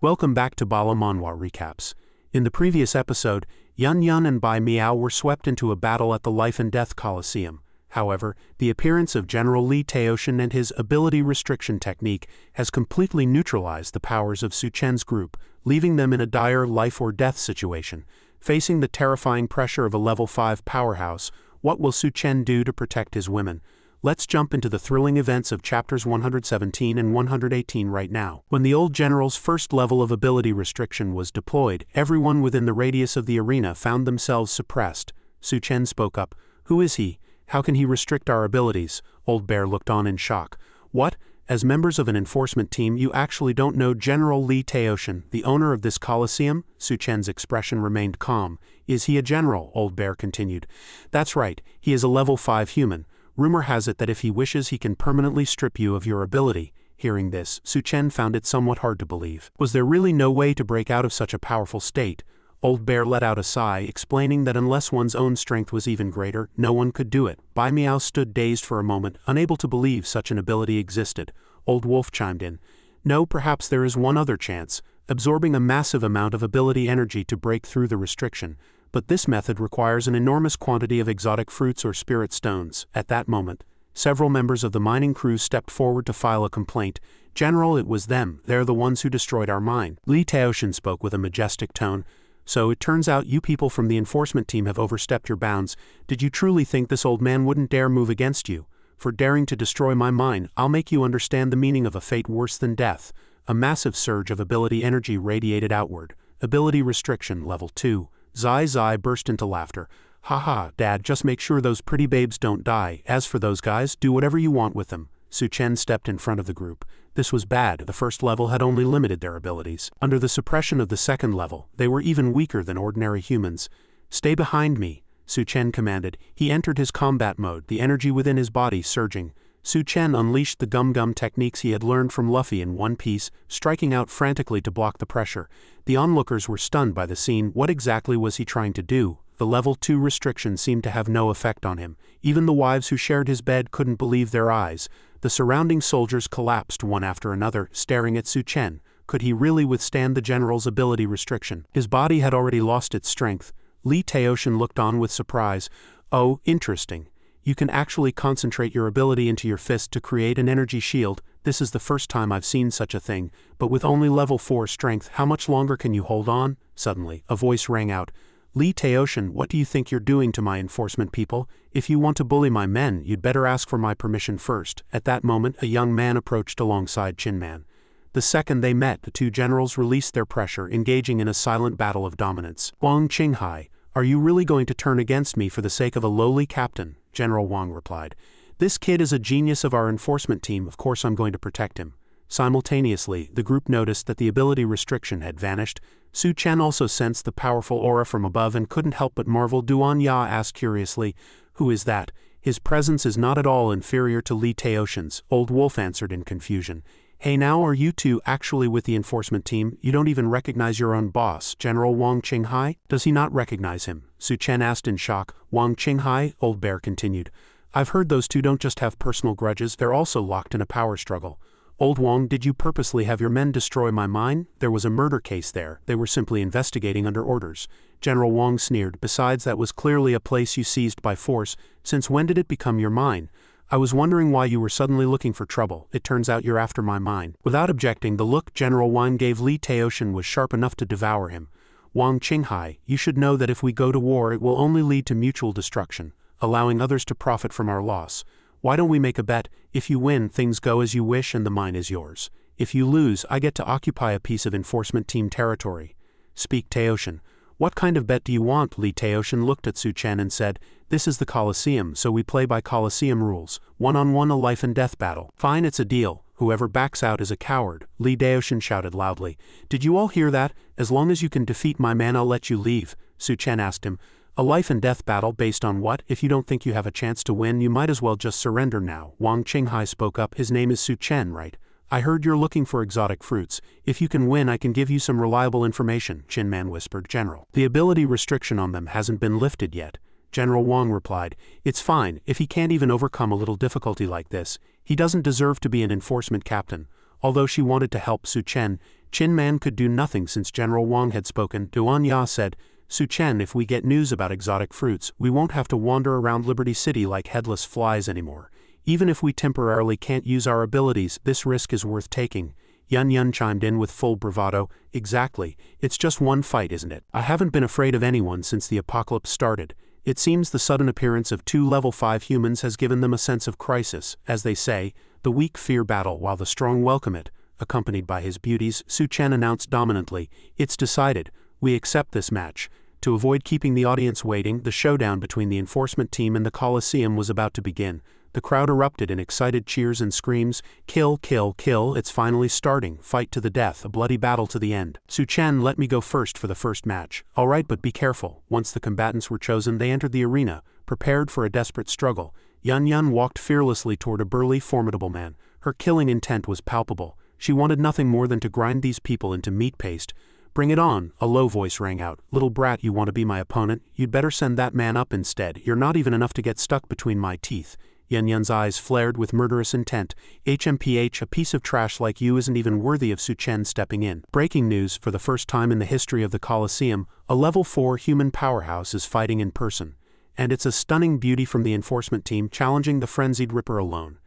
Welcome back to BALA Manhua Recaps. In the previous episode, Yun Yun and Bai Miao were swept into a battle at the Life and Death Coliseum. However, the appearance of General Li Taoshan and his ability restriction technique has completely neutralized the powers of Su Chen's group, leaving them in a dire life or death situation. Facing the terrifying pressure of a level 5 powerhouse, what will Su Chen do to protect his women? Let's jump into the thrilling events of chapters 117 and 118 right now. When the old general's first level of ability restriction was deployed, everyone within the radius of the arena found themselves suppressed. Su Chen spoke up. "Who is he? How can he restrict our abilities?" Old Bear looked on in shock. "What? As members of an enforcement team, you actually don't know General Li Taoshan, the owner of this coliseum?" Su Chen's expression remained calm. "Is he a general?" Old Bear continued. "That's right, he is a level 5 human. Rumor has it that if he wishes he can permanently strip you of your ability." Hearing this, Su Chen found it somewhat hard to believe. Was there really no way to break out of such a powerful state? Old Bear let out a sigh, explaining that unless one's own strength was even greater, no one could do it. Bai Miao stood dazed for a moment, unable to believe such an ability existed. Old Wolf chimed in. "No, perhaps there is one other chance, absorbing a massive amount of ability energy to break through the restriction. But this method requires an enormous quantity of exotic fruits or spirit stones." At that moment, several members of the mining crew stepped forward to file a complaint. "General, it was them. They're the ones who destroyed our mine." Li Taoshan spoke with a majestic tone. "So it turns out you people from the enforcement team have overstepped your bounds. Did you truly think this old man wouldn't dare move against you? For daring to destroy my mine, I'll make you understand the meaning of a fate worse than death." A massive surge of ability energy radiated outward. Ability restriction, level 2. Zai Zai burst into laughter. "Haha, Dad, just make sure those pretty babes don't die. As for those guys, do whatever you want with them." Su Chen stepped in front of the group. This was bad. The first level had only limited their abilities. Under the suppression of the second level, they were even weaker than ordinary humans. "Stay behind me," Su Chen commanded. He entered his combat mode, the energy within his body surging. Su Chen unleashed the gum-gum techniques he had learned from Luffy in One Piece, striking out frantically to block the pressure. The onlookers were stunned by the scene. What exactly was he trying to do? The level 2 restriction seemed to have no effect on him. Even the wives who shared his bed couldn't believe their eyes. The surrounding soldiers collapsed one after another, staring at Su Chen. Could he really withstand the general's ability restriction? His body had already lost its strength. Li Taoshan looked on with surprise. "Oh, interesting. You can actually concentrate your ability into your fist to create an energy shield. This is the first time I've seen such a thing, but with only level 4 strength, how much longer can you hold on?" Suddenly, a voice rang out. "Li Taoshan, what do you think you're doing to my enforcement people? If you want to bully my men, you'd better ask for my permission first." At that moment, a young man approached alongside Chinman. The second they met, the two generals released their pressure, engaging in a silent battle of dominance. "Wang Qinghai, are you really going to turn against me for the sake of a lowly captain?" General Wang replied. "This kid is a genius of our enforcement team, of course I'm going to protect him." Simultaneously, the group noticed that the ability restriction had vanished. Su Chen also sensed the powerful aura from above and couldn't help but marvel. Duan Ya asked curiously, "Who is that?" "His presence is not at all inferior to Li Taoshan's," Old Wolf answered in confusion. "Hey, now are you two actually with the enforcement team? You don't even recognize your own boss, General Wang Qinghai? Does he not recognize him?" Su Chen asked in shock. "Wang Qinghai?" Old Bear continued. "I've heard those two don't just have personal grudges, they're also locked in a power struggle." "Old Wang, did you purposely have your men destroy my mine? There was a murder case there. They were simply investigating under orders." General Wang sneered. "Besides, that was clearly a place you seized by force. Since when did it become your mine? I was wondering why you were suddenly looking for trouble. It turns out you're after my mine." Without objecting, the look General Wang gave Li Taoshan was sharp enough to devour him. "Wang Qinghai, you should know that if we go to war, it will only lead to mutual destruction, allowing others to profit from our loss. Why don't we make a bet? If you win, things go as you wish and the mine is yours. If you lose, I get to occupy a piece of enforcement team territory." "Speak, Taoshan. What kind of bet do you want?" Li Taoshan looked at Su Chen and said, "This is the Coliseum, so we play by Coliseum rules. One-on-one, a life and death battle." "Fine, it's a deal. Whoever backs out is a coward," Li Taoshan shouted loudly. "Did you all hear that? As long as you can defeat my man, I'll let you leave." Su Chen asked him, "A life and death battle based on what? If you don't think you have a chance to win, you might as well just surrender now." Wang Qinghai spoke up. "His name is Su Chen, right? I heard you're looking for exotic fruits. If you can win, I can give you some reliable information," Chinman whispered. "General, the ability restriction on them hasn't been lifted yet." General Wang replied, "It's fine. If he can't even overcome a little difficulty like this, he doesn't deserve to be an enforcement captain." Although she wanted to help Su Chen, Qin Man could do nothing since General Wang had spoken. Duan Ya said, Su Chen, if we get news about exotic fruits, we won't have to wander around Liberty City like headless flies anymore. Even if we temporarily can't use our abilities, this risk is worth taking. Yun Yun chimed in with full bravado. Exactly, it's just one fight, isn't it? I haven't been afraid of anyone since the apocalypse started. It seems the sudden appearance of 2 level 5 humans has given them a sense of crisis. As they say, the weak fear battle while the strong welcome it. Accompanied by his beauties, Su Chen announced dominantly, It's decided, we accept this match. To avoid keeping the audience waiting, the showdown between the enforcement team and the Colosseum was about to begin. The crowd erupted in excited cheers and screams, Kill, kill, kill, it's finally starting, fight to the death, a bloody battle to the end. Su Chen, let me go first for the first match. Alright, but be careful. Once the combatants were chosen, they entered the arena, prepared for a desperate struggle. Yun Yun walked fearlessly toward a burly, formidable man. Her killing intent was palpable. She wanted nothing more than to grind these people into meat paste. Bring it on, a low voice rang out. Little brat, you want to be my opponent? You'd better send that man up instead. You're not even enough to get stuck between my teeth. Yun Yun's eyes flared with murderous intent. HMPH, a piece of trash like you isn't even worthy of Su Chen stepping in. Breaking news, for the first time in the history of the Colosseum, a level 4 human powerhouse is fighting in person. And it's a stunning beauty from the enforcement team challenging the frenzied Ripper alone.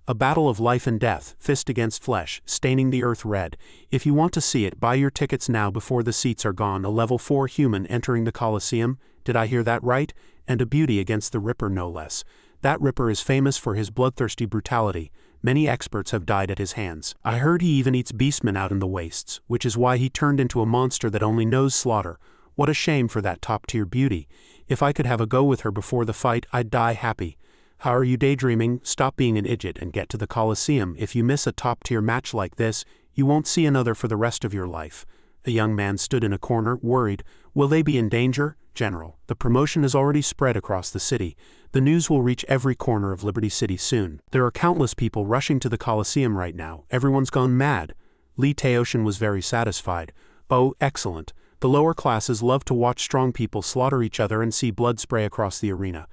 A battle of life and death, fist against flesh, staining the earth red. If you want to see it, buy your tickets now before the seats are gone. A level 4 human entering the Colosseum, did I hear that right? And a beauty against the Ripper no less. That Ripper is famous for his bloodthirsty brutality. Many experts have died at his hands. I heard he even eats beastmen out in the wastes, which is why he turned into a monster that only knows slaughter. What a shame for that top-tier beauty. If I could have a go with her before the fight, I'd die happy. How are you daydreaming? Stop being an idiot and get to the Colosseum. If you miss a top-tier match like this, you won't see another for the rest of your life. A young man stood in a corner, worried. Will they be in danger? General, the promotion has already spread across the city. The news will reach every corner of Liberty City soon. There are countless people rushing to the Colosseum right now. Everyone's gone mad. Li Taoshan was very satisfied. Oh, excellent. The lower classes love to watch strong people slaughter each other and see blood spray across the arena.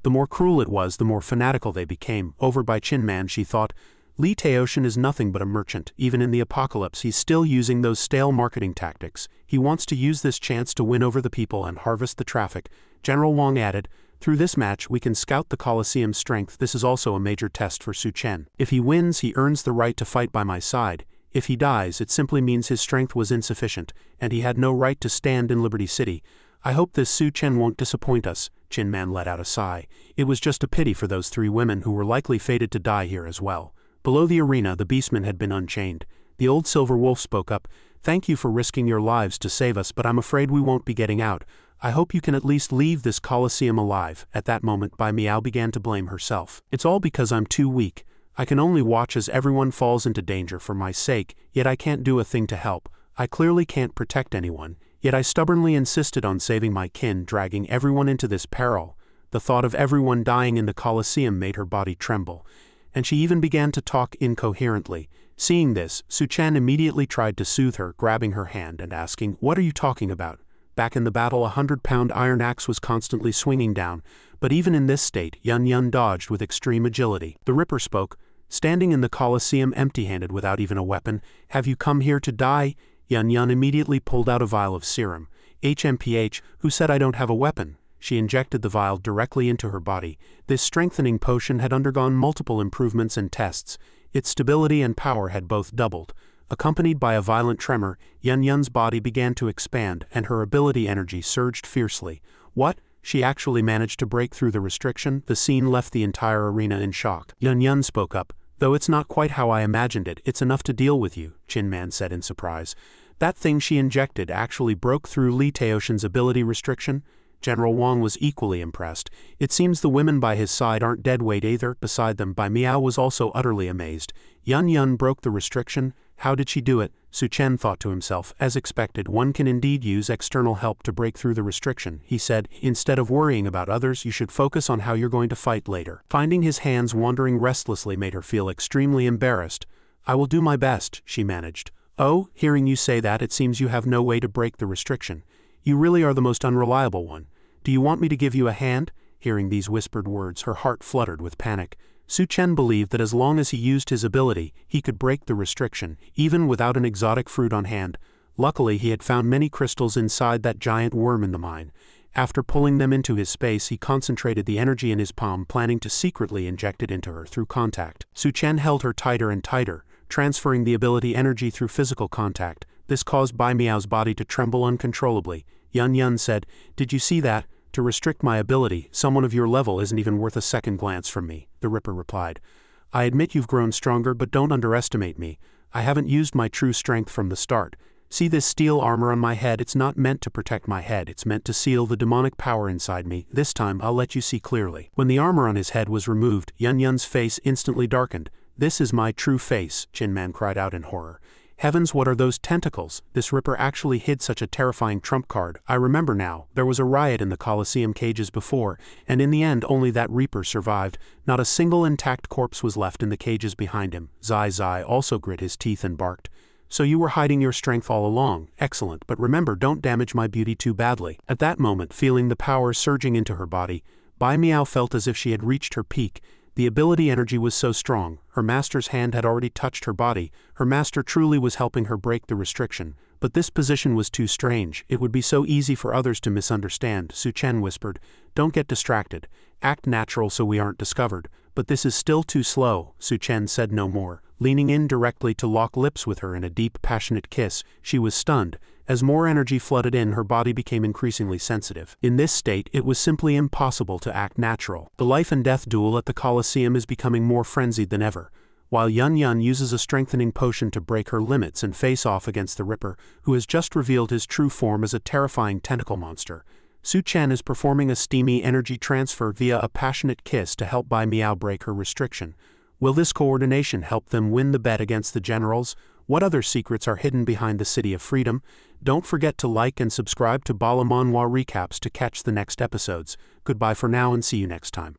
The more cruel it was, the more fanatical they became. Over by Qin Man, she thought. Li Taoshan is nothing but a merchant. Even in the apocalypse, he's still using those stale marketing tactics. He wants to use this chance to win over the people and harvest the traffic. General Wang added, through this match, we can scout the Colosseum's strength. This is also a major test for Su Chen. If he wins, he earns the right to fight by my side. If he dies, it simply means his strength was insufficient, and he had no right to stand in Liberty City. I hope this Su Chen won't disappoint us. Qin Man let out a sigh. It was just a pity for those 3 women who were likely fated to die here as well. Below the arena, the beastmen had been unchained. The old silver wolf spoke up. Thank you for risking your lives to save us, but I'm afraid we won't be getting out. I hope you can at least leave this Colosseum alive. At that moment, Bai Miao began to blame herself. It's all because I'm too weak. I can only watch as everyone falls into danger for my sake, yet I can't do a thing to help. I clearly can't protect anyone, yet I stubbornly insisted on saving my kin, dragging everyone into this peril. The thought of everyone dying in the Colosseum made her body tremble. And she even began to talk incoherently. Seeing this, Su Chen immediately tried to soothe her, grabbing her hand and asking, What are you talking about? Back in the battle, a 100-pound iron axe was constantly swinging down, but even in this state, Yun Yun dodged with extreme agility. The Ripper spoke, standing in the Colosseum empty-handed without even a weapon. Have you come here to die? Yun Yun immediately pulled out a vial of serum. HMPH, who said I don't have a weapon? She injected the vial directly into her body. This strengthening potion had undergone multiple improvements and tests. Its stability and power had both doubled. Accompanied by a violent tremor, Yun Yun's body began to expand, and her ability energy surged fiercely. What? She actually managed to break through the restriction? The scene left the entire arena in shock. Yun Yun spoke up. Though it's not quite how I imagined it, it's enough to deal with you, Qin Man said in surprise. That thing she injected actually broke through Li Taoshan's ability restriction? General Wang was equally impressed. It seems the women by his side aren't deadweight either. Beside them, Bai Miao was also utterly amazed. Yun Yun broke the restriction? How did she do it? Su Chen thought to himself. As expected, one can indeed use external help to break through the restriction, he said. Instead of worrying about others, you should focus on how you're going to fight later. Finding his hands wandering restlessly made her feel extremely embarrassed. I will do my best, she managed. Oh, hearing you say that, it seems you have no way to break the restriction. You really are the most unreliable one. Do you want me to give you a hand? Hearing these whispered words, her heart fluttered with panic. Su Chen believed that as long as he used his ability, he could break the restriction, even without an exotic fruit on hand. Luckily, he had found many crystals inside that giant worm in the mine. After pulling them into his space, he concentrated the energy in his palm, planning to secretly inject it into her through contact. Su Chen held her tighter and tighter, transferring the ability energy through physical contact. This caused Bai Miao's body to tremble uncontrollably. Yun Yun said, "Did you see that? To restrict my ability, someone of your level isn't even worth a second glance from me," the Ripper replied. "I admit you've grown stronger, but don't underestimate me. I haven't used my true strength from the start. See this steel armor on my head? It's not meant to protect my head, it's meant to seal the demonic power inside me. This time, I'll let you see clearly." When the armor on his head was removed, Yun Yun's face instantly darkened. "This is my true face," Chin Man cried out in horror. "Heavens, what are those tentacles? This Ripper actually hid such a terrifying trump card. I remember now, there was a riot in the Colosseum cages before, and in the end only that Reaper survived. Not a single intact corpse was left in the cages behind him." Zai Zai also grit his teeth and barked. "So you were hiding your strength all along. Excellent, but remember, don't damage my beauty too badly." At that moment, feeling the power surging into her body, Bai Miao felt as if she had reached her peak. The ability energy was so strong, her master's hand had already touched her body. Her master truly was helping her break the restriction. But this position was too strange. It would be so easy for others to misunderstand. Su Chen whispered, "Don't get distracted. Act natural so we aren't discovered." "But this is still too slow." Su Chen said no more. Leaning in directly to lock lips with her in a deep, passionate kiss, she was stunned. As more energy flooded in, her body became increasingly sensitive. In this state, it was simply impossible to act natural. The life and death duel at the Colosseum is becoming more frenzied than ever. While Yun Yun uses a strengthening potion to break her limits and face off against the Ripper, who has just revealed his true form as a terrifying tentacle monster, Su Chen is performing a steamy energy transfer via a passionate kiss to help Bai Miao break her restriction. Will this coordination help them win the bet against the generals? What other secrets are hidden behind the City of Freedom? Don't forget to like and subscribe to BALA Manhua Recaps to catch the next episodes. Goodbye for now and see you next time.